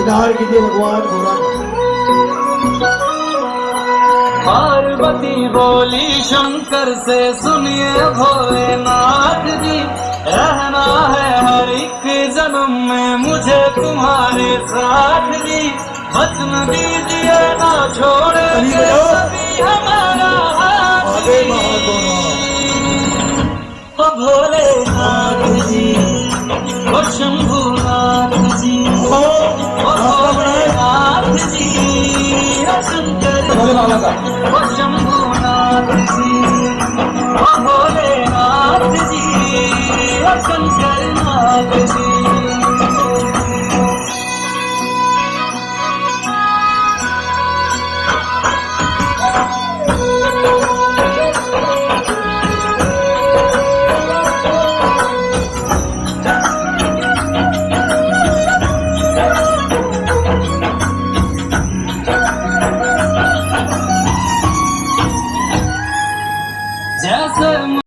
दीदार कीजिए भगवान भोलानाथ। पार्वती बोली शंकर से, सुनिए भोलेनाथ जी, रहना है हर एक जन्म में मुझे तुम्हारे साथ जी। वचन दीजिए ना छोड़े कभी हमारा हाथ आगे जी। महागौरव। ओ भोलेनाथ जी, ओ शंभुनाथ जी, ओ ओ भोलेनाथ जी, ओ शंकर ओ शंभुनाथ जी, ओ भोलेनाथ जी, ओ शंकर नाथ जी। जैसे